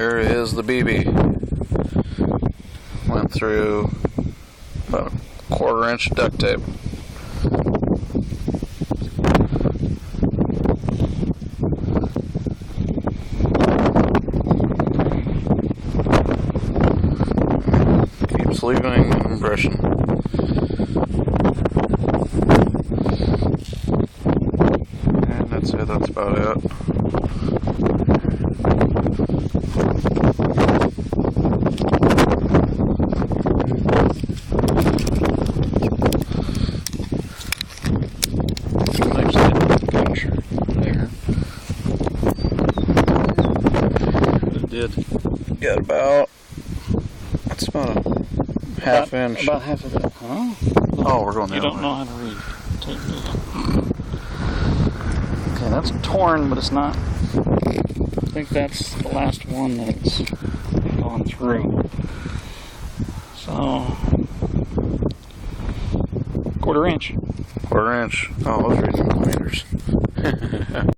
There is the BB. Went through about a 1/4 inch duct tape. Keeps leaving an impression. And that's it, that's about it. Nice pinch there. It did get about, it's about a half inch. About half of it, huh? Oh, we're going the You other don't way. know how to read tape, do you? Okay, that's torn, but it's not. I think that's the last one that's gone through. So, 1/4 inch. 1/4 inch. Oh, I was reading millimeters.